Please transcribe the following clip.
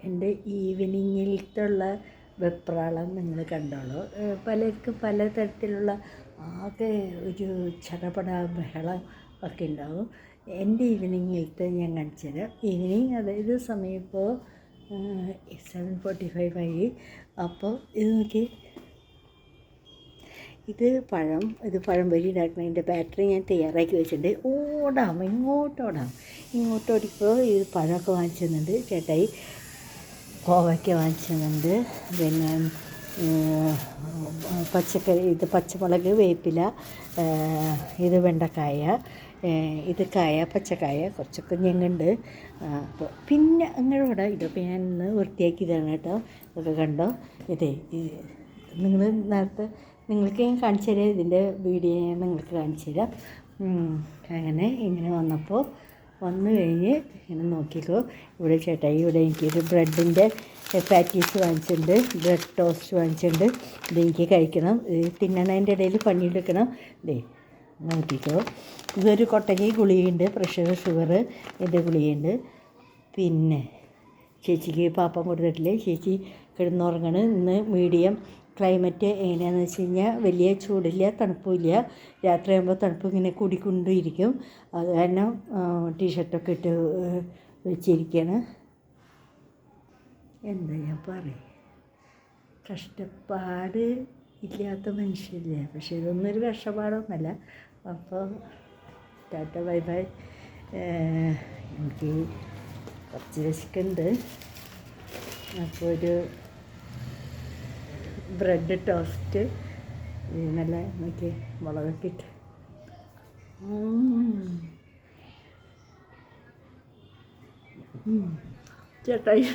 എൻ്റെ ഈവനിങ്ങിലത്തുള്ള വെപ്രാളം നിങ്ങൾ കണ്ടോളൂ. പലർക്കും പലതരത്തിലുള്ള ആകെ ഒരു ചടപട ബഹളം ഒക്കെ ഉണ്ടാവും. എൻ്റെ ഈവനിങ്ങിലത്തെ ഞാൻ കാണിച്ചു തരാം. ഈവനിങ് അതായത് സമയം ഇപ്പോൾ 7:45 ആയി. അപ്പോൾ ഇത് നോക്കി, ഇത് പഴം പൊരി ഉണ്ടാക്കുന്നതിൻ്റെ ബാറ്ററി ഞാൻ തയ്യാറാക്കി വെച്ചിട്ടുണ്ട്. ഇങ്ങോട്ട് ഓടിപ്പോൾ ഇത് പഴമൊക്കെ വാങ്ങിച്ചു തന്നുണ്ട് ചേട്ടായി. കോവയ്ക്ക വാങ്ങിച്ചു തന്നുണ്ട്. പിന്നെ പച്ചക്കറി, ഇത് പച്ചമുളക്, വേപ്പില, ഇത് വെണ്ടക്കായ, ഇത് കായ, പച്ചക്കായ, കുറച്ചൊക്കെ ഞങ്ങളുണ്ട്. അപ്പോൾ പിന്നെ അങ്ങോട്ട് ഇതൊക്കെ ഞാൻ ഇന്ന് വൃത്തിയാക്കിയതാണ് കേട്ടോ. ഇതൊക്കെ കണ്ടോ. നിങ്ങൾ നേരത്തെ നിങ്ങൾക്ക് ഞാൻ കാണിച്ചു തരാം. ഇതിൻ്റെ വീഡിയോ ഞാൻ നിങ്ങൾക്ക് കാണിച്ചു തരാം. അങ്ങനെ ഇങ്ങനെ വന്നു കഴിഞ്ഞ് ഇങ്ങനെ നോക്കിക്കോ. ഇവിടെ ചേട്ടായി ഇവിടെ എനിക്കൊരു ബ്രെഡിൻ്റെ പാറ്റീസ് വാങ്ങിച്ചിട്ടുണ്ട്, ബ്രെഡ് ടോസ്റ്റ് വാങ്ങിച്ചിട്ടുണ്ട്. ഇതെനിക്ക് കഴിക്കണം. തിന്നണതിൻ്റെ ഇടയിൽ പണിയെടുക്കണം. നോക്കിക്കോ. ഇതൊരു കൊട്ടകി ഗുളികയുണ്ട്, പ്രഷർ ഷുഗർ ഇതിൻ്റെ ഗുളികയുണ്ട്. പിന്നെ ചേച്ചിക്ക് പാപ്പം കൊടുത്തിട്ടില്ലേ, ചേച്ചി കിടന്നുറങ്ങണ്. ഇന്ന് മീഡിയം ക്ലൈമറ്റ് എങ്ങനെയാണെന്ന് വെച്ച് കഴിഞ്ഞാൽ വലിയ ചൂടില്ല, തണുപ്പില്ല. രാത്രിയാകുമ്പോൾ തണുപ്പ് ഇങ്ങനെ കൂടിക്കൊണ്ടിരിക്കും. അത് കാരണം ടീഷർട്ടൊക്കെ ഇട്ട് വെച്ചിരിക്കുകയാണ്. എന്താ ഞാൻ പറയും, കഷ്ടപ്പാട് ഇല്ലാത്ത മനുഷ്യരില്ല. പക്ഷേ ഇതൊന്നും ഒരു കഷ്ടപ്പാടൊന്നുമല്ല. അപ്പോൾ ടാറ്റ ബൈ ബൈ. എനിക്ക് കുറച്ച് വിശക്കുന്നുണ്ട്. അപ്പോൾ ഒരു ബ്രെഡ് ടോസ്റ്റ് നല്ല നോക്കി മുളകൊക്കെ ഇട്ട് ചേട്ടായി